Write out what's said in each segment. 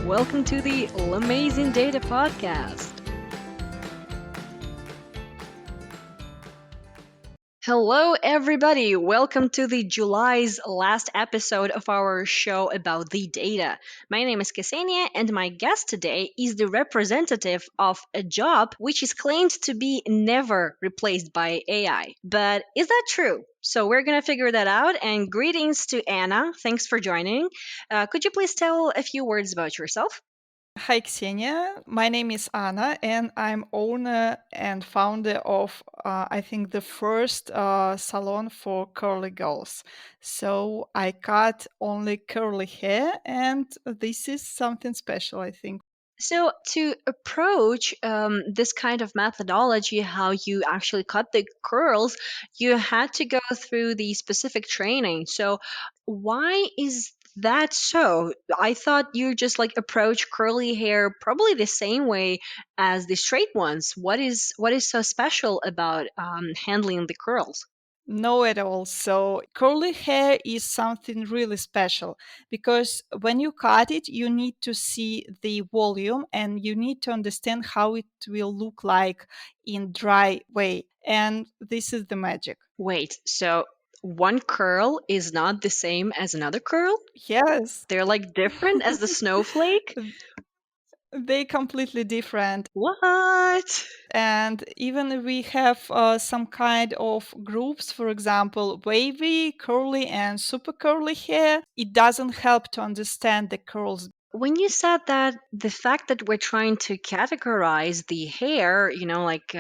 welcome to the Llamazing Data podcast. Hello, everybody. Welcome to the July's last episode of our show about the data. My name is Ksenia, and my guest today is the representative of a job which is claimed to be never replaced by AI. But is that true? So we're going to figure that out. And greetings to Anna. Thanks for joining. Could you please tell a few words about yourself? Hi, Ksenia. My name is Anna, and I'm owner and founder of, I think, the first salon for curly girls. So I cut only curly hair, and this is something special, I think. So, to approach this kind of methodology, how you actually cut the curls, you had to go through the specific training. So, why is that so? I thought you just like approach curly hair probably the same way as the straight ones. What is so special about handling the curls? No, at all. So, curly hair is something really special because when you cut it, you need to see the volume and you need to understand how it will look like in dry way. And this is the magic. Wait, so one curl is not the same as another curl? Yes. They're like different as the snowflake? They completely different. What? And even we have some kind of groups, for example, wavy, curly, and super curly hair. It doesn't help to understand the curls. When you said that, the fact that we're trying to categorize the hair, like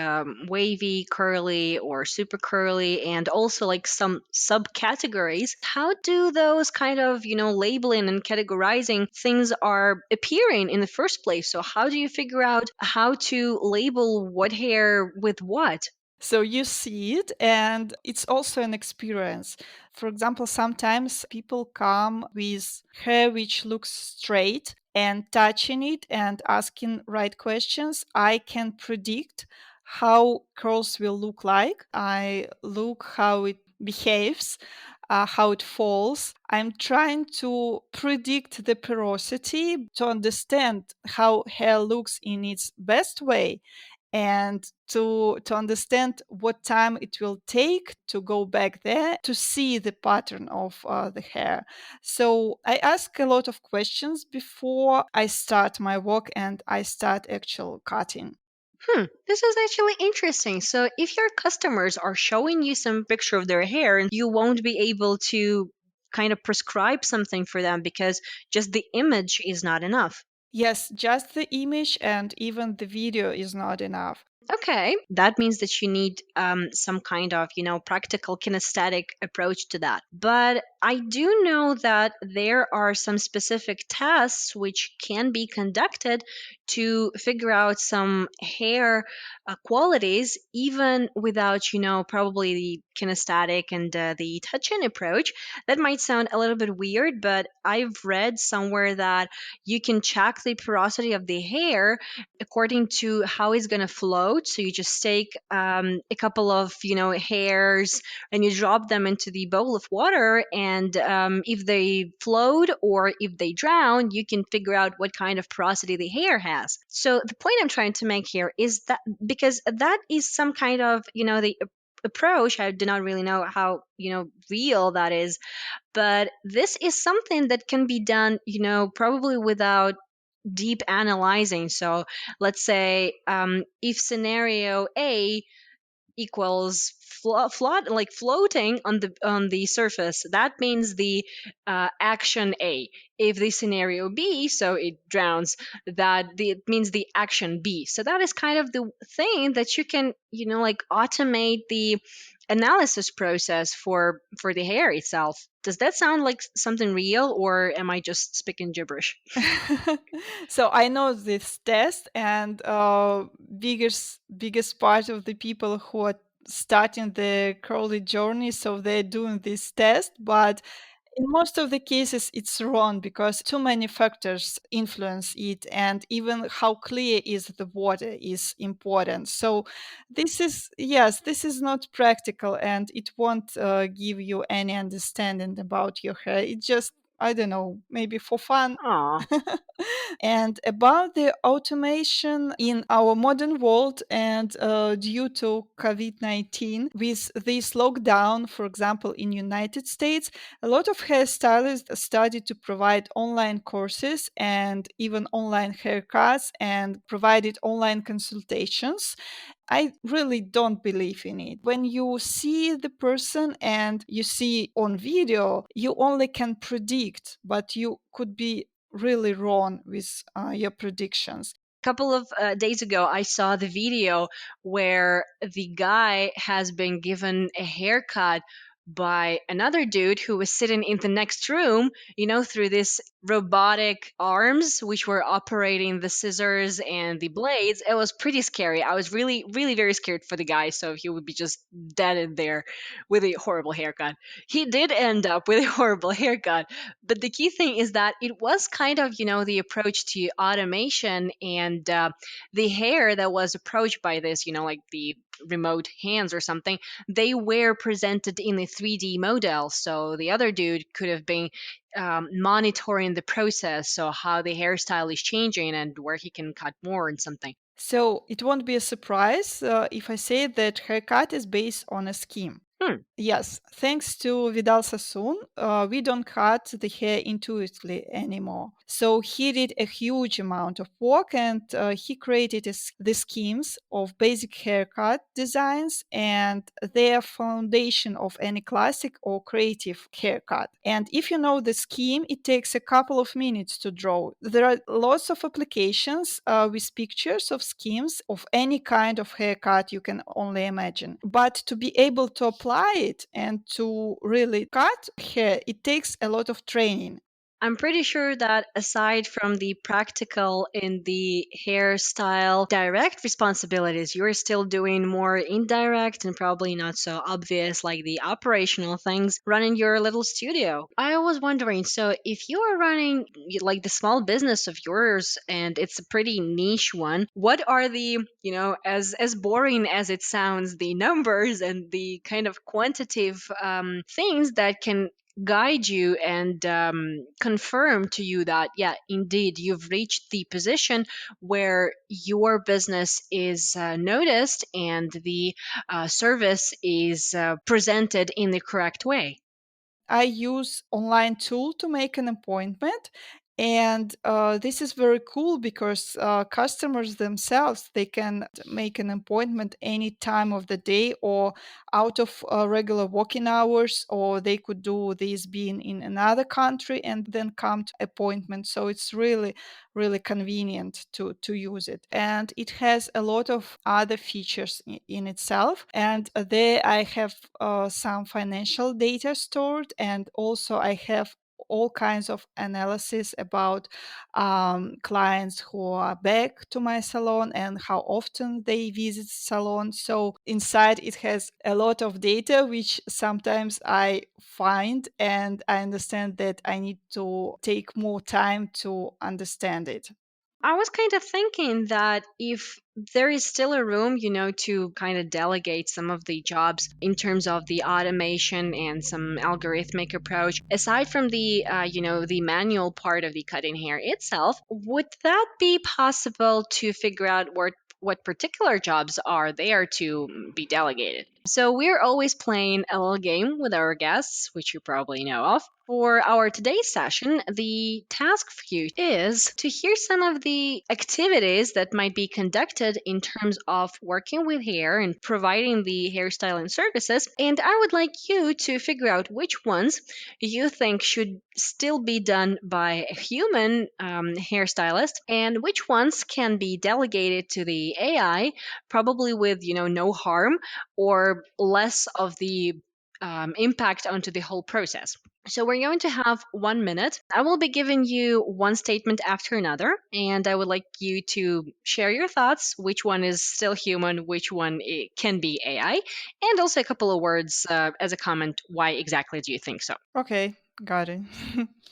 wavy, curly, or super curly, and also like some subcategories, how do those kind of, labeling and categorizing things are appearing in the first place? So, how do you figure out how to label what hair with what? So you see it, and it's also an experience. For example, sometimes people come with hair which looks straight, and touching it and asking right questions, I can predict how curls will look like. I look how it behaves, how it falls. I'm trying to predict the porosity to understand how hair looks in its best way and to understand what time it will take to go back there to see the pattern of the hair. So I ask a lot of questions before I start my work and I start actual cutting. This is actually interesting. So, if your customers are showing you some picture of their hair, and you won't be able to kind of prescribe something for them because just the image is not enough. Yes, just the image and even the video is not enough. Okay, that means that you need some kind of, practical kinesthetic approach to that. But I do know that there are some specific tests which can be conducted to figure out some hair qualities, even without, probably the kinesthetic and the touch-in approach. That might sound a little bit weird, but I've read somewhere that you can check the porosity of the hair according to how it's going to float. So you just take a couple of hairs and you drop them into the bowl of water, and if they float or if they drown, you can figure out what kind of porosity the hair has. So the point I'm trying to make here is that because that is some kind of the approach. I do not really know how real that is, but this is something that can be done probably without deep analyzing. So let's say if scenario A equals like floating on the surface, that means the action A. If the scenario B, so it drowns, it means the action B. So that is kind of the thing that you can like automate the analysis process for the hair itself. Does that sound like something real, or am I just speaking gibberish? So I know this test, and biggest part of the people who are starting the curly journey, so they're doing this test, but in most of the cases it's wrong because too many factors influence it, and even how clear is the water is important. So this is not practical, and it won't give you any understanding about your hair. It just I don't know, maybe for fun. Aw. And about the automation in our modern world, and due to COVID-19, with this lockdown, for example, in United States, a lot of hairstylists started to provide online courses and even online haircuts and provided online consultations. I really don't believe in it. When you see the person and you see on video, you only can predict, but you could be really wrong with your predictions. Couple of days ago, I saw the video where the guy has been given a haircut by another dude who was sitting in the next room, through this robotic arms which were operating the scissors and the blades. It was pretty scary. I was really, really very scared for the guy, so he would be just dead in there with a horrible haircut. He did end up with a horrible haircut, but the key thing is that it was kind of, the approach to automation and the hair that was approached by this, like the remote hands or something, they were presented in a 3D model. So the other dude could have been monitoring the process, so how the hairstyle is changing and where he can cut more and something. So it won't be a surprise if I say that haircut is based on a scheme. Hmm. Yes, thanks to Vidal Sassoon, we don't cut the hair intuitively anymore. So he did a huge amount of work, and he created the schemes of basic haircut designs and their foundation of any classic or creative haircut. And if you know the scheme, it takes a couple of minutes to draw. There are lots of applications with pictures of schemes of any kind of haircut you can only imagine. But to be able to apply it and to really cut hair, it takes a lot of training. I'm pretty sure that aside from the practical and the hairstyle direct responsibilities, you're still doing more indirect and probably not so obvious, like the operational things, running your little studio. I was wondering, so if you are running like the small business of yours and it's a pretty niche one, what are the, as boring as it sounds, the numbers and the kind of quantitative things that can guide you and confirm to you that, yeah, indeed, you've reached the position where your business is noticed and the service is presented in the correct way? I use online tool to make an appointment, and this is very cool because customers themselves, they can make an appointment any time of the day or out of regular working hours, or they could do this being in another country and then come to appointment. So it's really, really convenient to use it, and it has a lot of other features in itself. And there I have some financial data stored, and also I have all kinds of analysis about clients who are back to my salon and how often they visit salon. So inside it has a lot of data which sometimes I find and I understand that I need to take more time to understand it. I was kind of thinking that if there is still a room, to kind of delegate some of the jobs in terms of the automation and some algorithmic approach, aside from the, the manual part of the cutting hair itself, would that be possible to figure out what particular jobs are there to be delegated? So we're always playing a little game with our guests, which you probably know of. For our today's session, the task for you is to hear some of the activities that might be conducted in terms of working with hair and providing the hairstyling services. And I would like you to figure out which ones you think should still be done by a human hairstylist and which ones can be delegated to the AI, probably with, no harm or less of the impact onto the whole process. So we're going to have 1 minute. I will be giving you one statement after another, and I would like you to share your thoughts, which one is still human, which one can be AI, and also a couple of words as a comment, why exactly do you think so? Okay. Got it.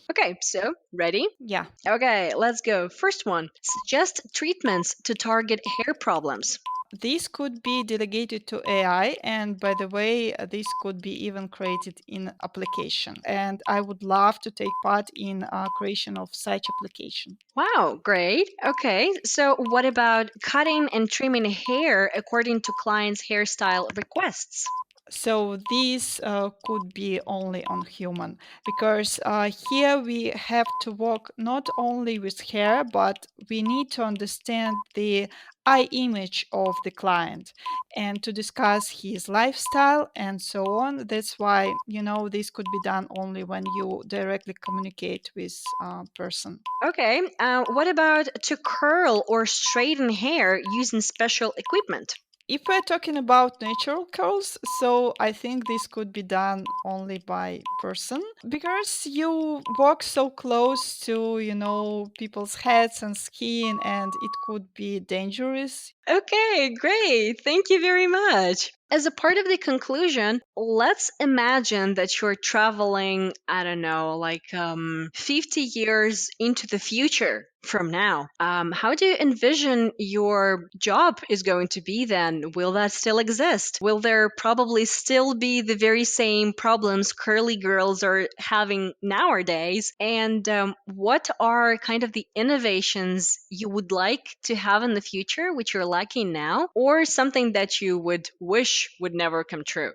Okay, so ready? Yeah. Okay, let's go. First one, suggest treatments to target hair problems. This could be delegated to AI, and by the way, this could be even created in application. And I would love to take part in creation of such application. Wow, great. Okay, so what about cutting and trimming hair according to clients' hairstyle requests? So this could be only on human because here we have to work not only with hair, but we need to understand the eye image of the client and to discuss his lifestyle and so on. That's why, this could be done only when you directly communicate with a person. Okay, what about to curl or straighten hair using special equipment? If we're talking about natural curls, so I think this could be done only by person because you walk so close to, people's heads and skin and it could be dangerous. Okay, great. Thank you very much. As a part of the conclusion, let's imagine that you're traveling, I don't know, like 50 years into the future from now. How do you envision your job is going to be then? Will that still exist? Will there probably still be the very same problems curly girls are having nowadays? And what are kind of the innovations you would like to have in the future, which you're lacking now, or something that you would wish would never come true?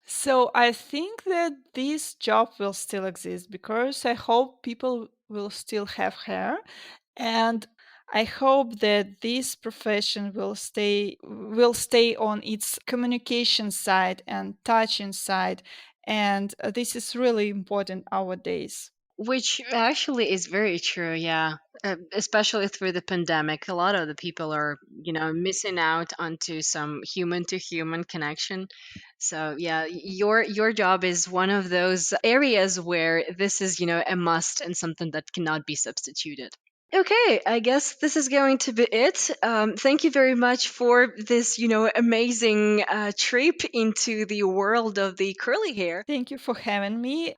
So I think that this job will still exist because I hope people will still have hair and I hope that this profession will stay on its communication side and touching side and this is really important nowadays. Which actually is very true, yeah. Especially through the pandemic, a lot of the people are, missing out onto some human to human connection. So yeah, your job is one of those areas where this is, a must and something that cannot be substituted. Okay, I guess this is going to be it. Thank you very much for this, amazing trip into the world of the curly hair. Thank you for having me.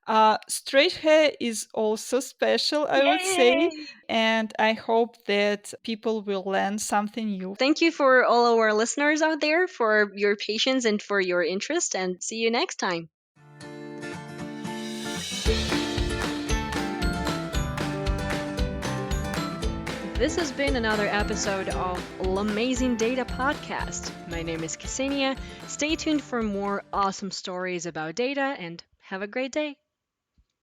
Straight hair is also special, I would say, Yay! and I hope that people will learn something new. Thank you for all our listeners out there for your patience and for your interest, and see you next time. This has been another episode of Llamazing Data podcast. My name is Ksenia. Stay tuned for more awesome stories about data and have a great day.